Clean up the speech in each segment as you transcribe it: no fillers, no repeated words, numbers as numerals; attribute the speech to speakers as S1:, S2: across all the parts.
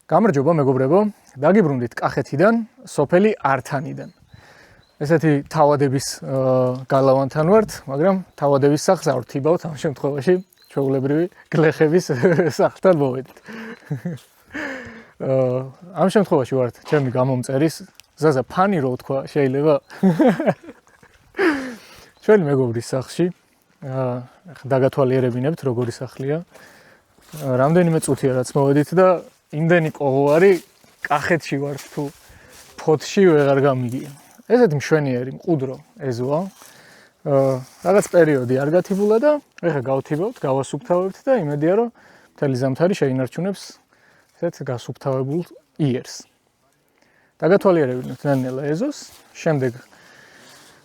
S1: გამარჯობა მეგობრებო, დაგიბრუნდით კახეთიდან, სოფელი ართანიდან. ესეთი თავადების გალავანთან ვართ, მაგრამ თავადების სახლს არ ვთიბავთ, ამ შემთხვევაში ჩვეულებრივი გლეხების სახლთან მოვედით. ამ შემთხვევაში ვართ ჩემი გამომწერის ზაზა ფანი რო თქვა, შეიძლება ჩვენი მეგობრის სახლში. დაგათვალიერებინებთ როგორი სახლია. რამდენიმე წუთია რაც მოვედით და იმდენი ყოღოვარი კახეთში ვართ თუ ფოთში ვეღარ გამიგია. ესეთი მშვენიერი მყუდრო ეზოა. რაღაც პერიოდი არ გათიბულა და ეხლა გავთიბავთ, გავასუფთავებთ და იმედია რომ მთელი ზამთარი შეინარჩუნებს ესეთ გასუფთავებულ იერს. დაგათვალიერებინებთ ნელ-ნელა ეზოს, შემდეგ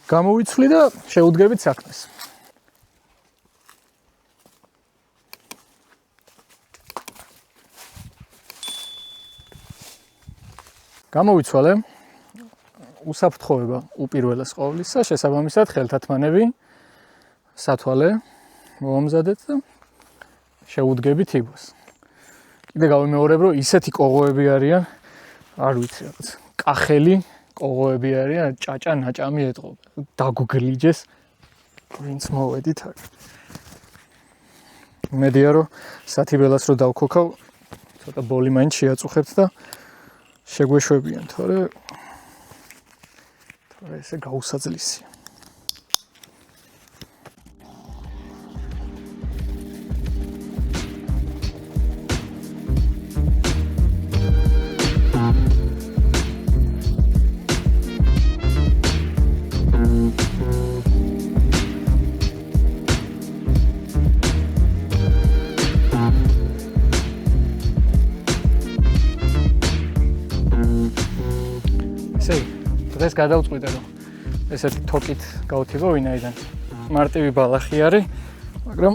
S1: გამოვიცვლი და შეუდგებით საქმეს. გამოვიცვალე უსაფრთხოება უპირველეს ყოვლისა, შესაბამისად ხელთათმანები, სათვალე მოვამზადეთ და შეუდგებით იბოს. კიდე გავიმეორებ, რომ ისეთი ყოღოები არიან, არ ვიცი რაღაც, კახელი ყოღოები არიან, ჭაჭა ნაჭამი ეტყობა. დაგუგლიჯეს, ვინც მოვედით აქ. იმედია, რომ სათიბელას რო დავქოქავ, ცოტა ბოლი მაინც შეაწუხებთ და შეგვეშვებიან, თორე ესე გაუსაძლისია. დღეს გადავწყვიტე რომ ესეთი თოკით გავთიბო ვინაიდან მარტივი ბალახი არის, მაგრამ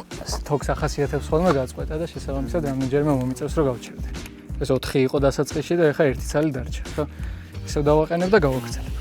S1: თოქს ახასიათებს ხოლმე გაწყვეტა და შესაბამისად რამდენჯერმე მომიწევს რომ გავჩერდე. ეს 4 იყო დასაწყისში და ეხლა 1 ცალი დარჩა. ხო, ისევ დავაყენებ და გავაგრძელებ.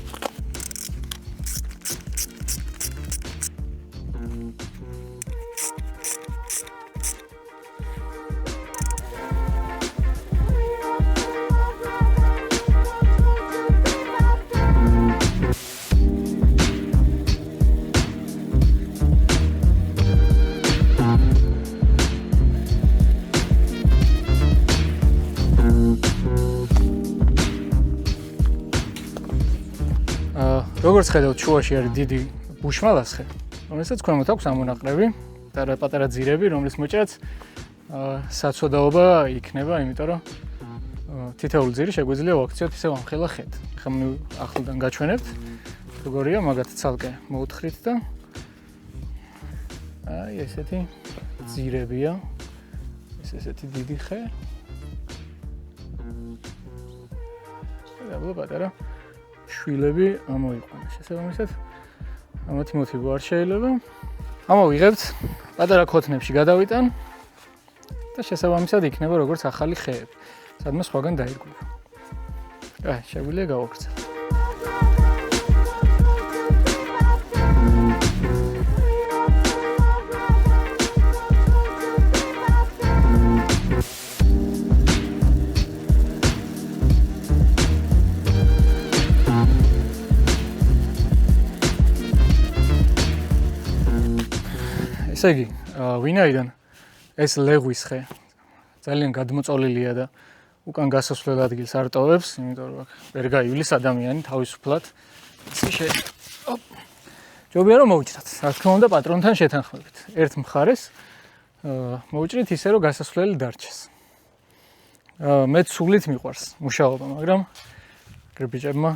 S1: როგორც ხედავთ, შუაში არის დიდი ბუშმალასხე, რომელსაც ქვემოთ აქვს ამონაყრები და პატარა ძირები, რომლის მოჭრაც საცოდაობა იქნება, იმიტომ რომ თითოეული ძირი შეგვიძლია ვაქციოთ ისევ ამხელა ხედ. ახლა ახლიდან გაჩვენებთ, როგორია, მაგათ ცალკე მოუთხრით და აი ესეთი ძირებია. ესეთი დიდი ხე. და პატარა შვილები ამოიყვანა. შესაბამისად, ამათი მოტივი არ შეიძლება. ამოვიღებთ, პატარა ქოთნებში გადავიტან და შესაბამისად იქნება როგორც ახალი ხეები, სადმე სხვაგან დაირგვება. აი, შეგვიძლია გავაგრძელოთ. ესე იგი, ვინაიდან ეს ლეღვის ხე ძალიან გადმოწოლილია და უკან გასასვლელ ადგილს არ ტოვებს, იმიტომ რომ ვერ გაივლის ადამიანი თავისუფლად. ისე ჯობია რომ მოვიჭრათ. რა თქმა უნდა, პატრონთან შეთანხმებით. ერთ მხარეს მოვიჭრით ისე რომ გასასვლელი დარჩეს. მე სულით მიყვარს მუშაობა, მაგრამ გრიბიჭებმა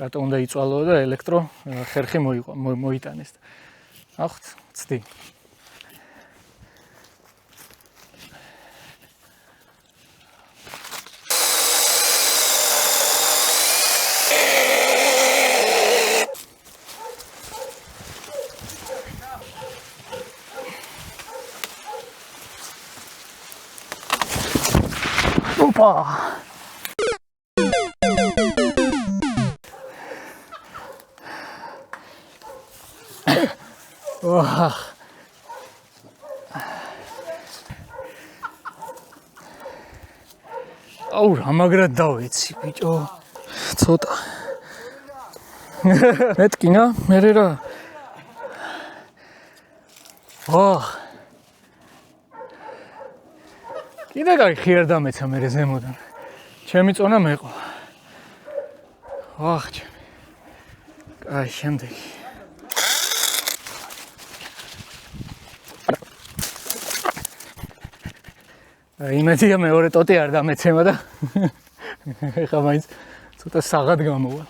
S1: რატო უნდა იწვალო და ელექტრო ხერხი მოიტანეს. ახვთ, ცდი. Opa! Wow. აუ რა მაგრად დავეცი ბიჭო ცოტა მეთკინა მე რა კიდე კაი ხიარ დამეცა მე ზემოდან ჩემი წონა მეყო ჩემი აი შემდეგი იმედია მეორე ტოტი არ დამეცემა და ეხლა მაინც ცოტა საღად გამოვა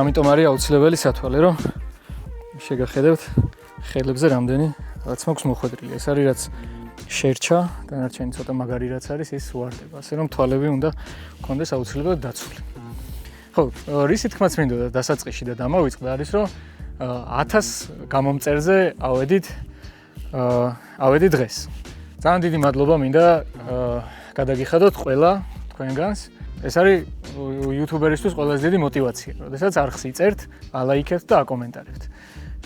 S1: ამიტომ არის აუცილებელი სათვალე, რომ შეგახედებთ ხელებზე რამდენი რაც მაქვს მოხვედრილი. ეს არის რაც შერჩა, დანარჩენი ცოტა მაგარი რაც არის, ის უარდება. ასე რომ თვალები უნდა გქონდეს აუცილებლად დაცული. ხო, რისი თქმაც მინდოდა დასაწყისში და დამავიწყდა არის, რომ 1000 გამომწერზე ავედი დღეს. ძალიან დიდი მადლობა მინდა გადაგიხადოთ ყველა თქვენგანს. ეს არის YouTuber-ისთვის ყველაზე დიდი мотиваცია, როდესაც არხს იწერთ, ალაიქებთ და აკომენტარებთ.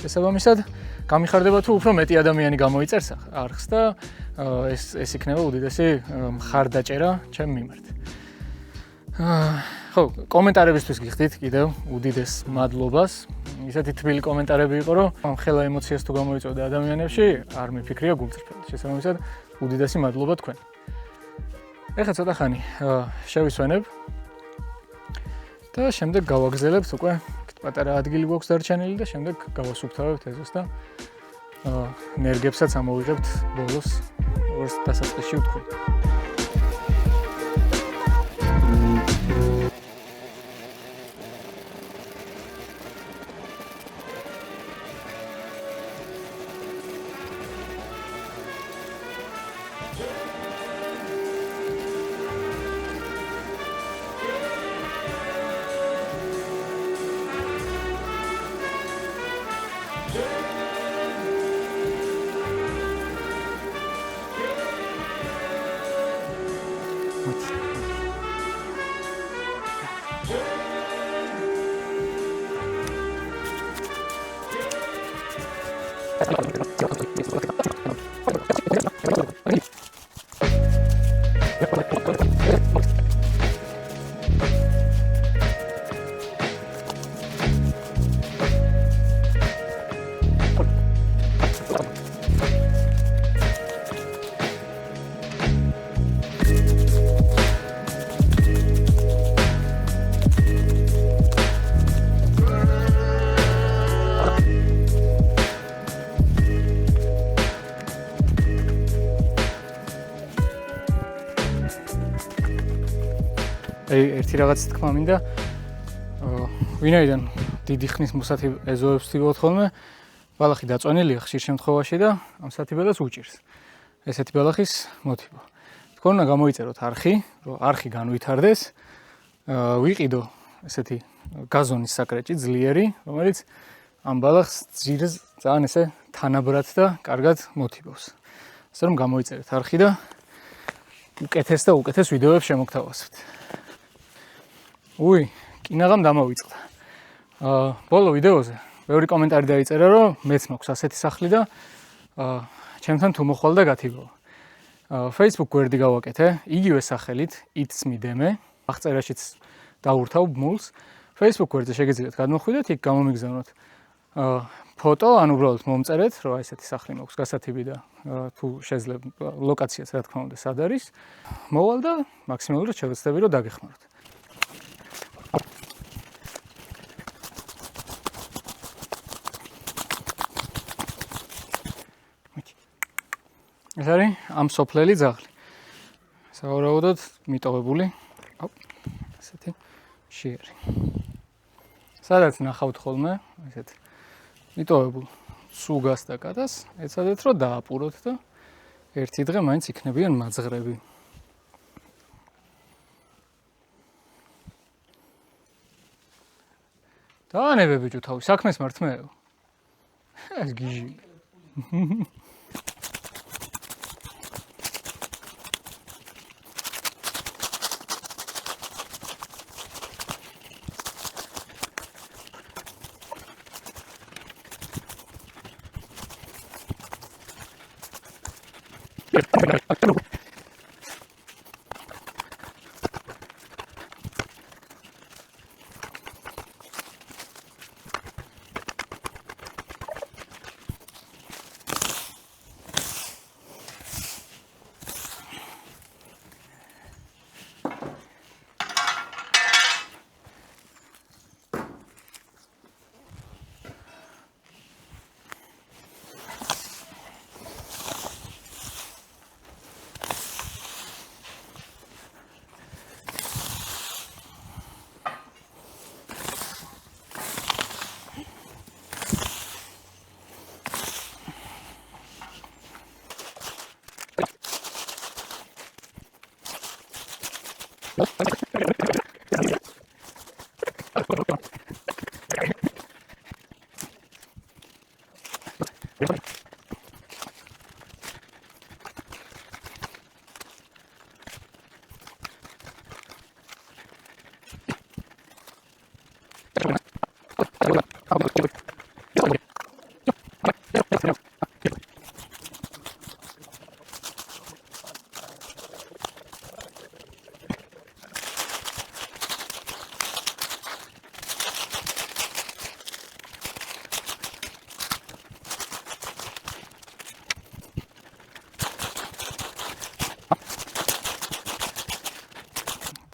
S1: შესაბამისად, გამიხარდება თუ უფრო მეტი ადამიანი გამოიწერს არხს და ეს იქნება უდიდესი მხარდაჭერა ჩემ მიმართ. ხო, კომენტარებისთვის გიხდით კიდევ უდიდეს მადლობას. ისეთი თბილი კომენტარები იყო, რომ ხელა ემოციას თუ გამოიწვევდა ადამიანებში, არ მიფიქრია გულწრფელად. შესაბამისად, უდიდესი მადლობა თქვენ. ეხლა ცოტა ხანი შევისვენებ და შემდეგ გავაგზელებთ უკვე პატარა ადგილი გვაქვს დარჩენილი და შემდეგ გავასუფთავებთ ეზოს და ნერგებსაც ამოვიღებთ ბოლოს როგორც დასაწყისში ვთქვი. ერთი რაღაც თქმა მინდა ვინაიდან დიდი ხნის მოსათი ეზოებს ვთქვათ ხოლმე ბალახი დაწვენილია ხშირ შემთხვევაში და ამ სათიბელას უჭირს ესეთი ბალახის მოტივო თქვენ უნდა გამოიწეროთ არხი რომ არხი განვითარდეს ვიყიდო ესეთი გაზონის საკრეჭი ძლიერი რომელიც ამ ბალახს ძირს ძალიან ესე თანაბრად და კარგად მოტივოს ასე რომ გამოიწერეთ არხი და უკეთეს ვიდეოებს შემოგთავაზებთ კინაღამ დამავიწყდა. ბოლო ვიდეოზე ბევრი კომენტარი დაიწერა, რომ მეც მაქვს ასეთი სახლი და ჩემთან თუ მოხვალ და გათიგო. Facebook გვერდი გავაკეთე, იგივე სახელით, It's me deme, აღწერაშიც დავურთავ მულს. Facebook გვერდზე შეგიძლიათ გადმოხვიდეთ, იქ გამომიგზავნოთ ფოტო, ან უბრალოდ მომწერეთ, რომ ესეთი სახლი მაქვს გასათიბი და თუ შეძლებ ლოკაციაც რა თქმა უნდა სად არის. მოვალ და მაქსიმალურად შევეცდები რომ დაგეხმაროთ. ეს არის ამ სოფლელი ძაღლი. სავარაუდოდ მიტოვებული. ესეთი შეერი. სადაც ნახავთ ხოლმე, ესეთ მიტოვებულ სუგას და კატას, ეცადეთ რომ დააპუროთ და ერთი დღე მაინც იქნებიან მაძღრები. დაანებე ბიჭო თავი, საქმეს მართმეო. ეს გიჟი.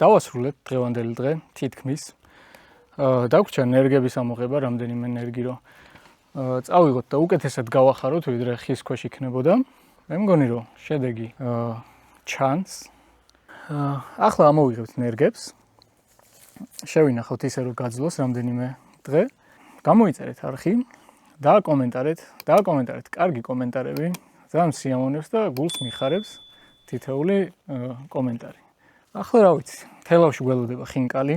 S1: დავასრულეთ დღევანდელი დღე თითქმის. დაგვრჩა ნერგების ამოღება, რამდენიმე ნერგი რომ წავიღოთ და უკეთესად გავახაროთ, ვიდრე ხის ქვეშ იქნებოდა. მე მგონი რომ შედეგი ჩანს. ახლა ამოვიღებთ ნერგებს. შევინახავთ ისე რომ გაძლოს რამდენიმე დღე. გამოიწერეთ არხი, დააკომენტარეთ კარგი კომენტარები, ძალიან სიამოვნებს და გულს მიხარებს თითეული კომენტარი. ახლა რა ვიცი, თელავში გველოდება ხინკალი.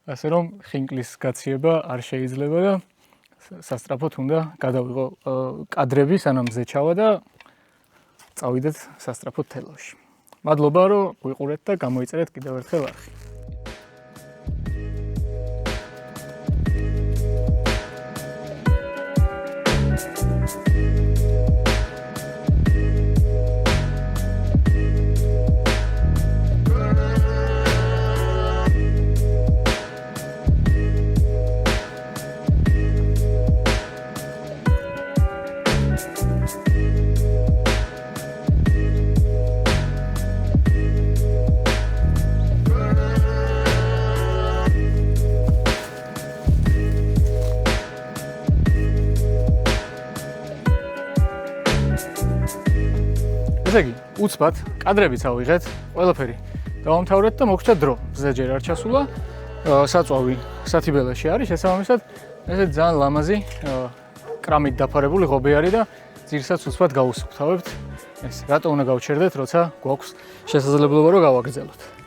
S1: ასე რომ ხინკლის გაციება არ შეიძლება და სასტრაფოდ უნდა გადავიღო კადრები, სანამ მზე ჩავა და წავიდეთ სასტრაფოდ თელავში. მადლობა რომ გვიყურეთ და გამოიწერეთ კიდევ ერთხელ არხი. ესე იგი, უცბად კადრებიც ავიღეთ, ყველაფერი დავამთავრეთ და მოგჭა დრო. მზეჯერ არ ჩასულა, საწვავი სათიბელაში არის, შესაბამისად, ესე ძალიან ლამაზი კრამით დაფარებული ღობე არის და ძირსაც უცბად გავუსუფთავებთ. ეს რატო უნდა გავჩერდეთ, როცა გვაქვს შესაძლებლობა რომ გავაგრძელოთ.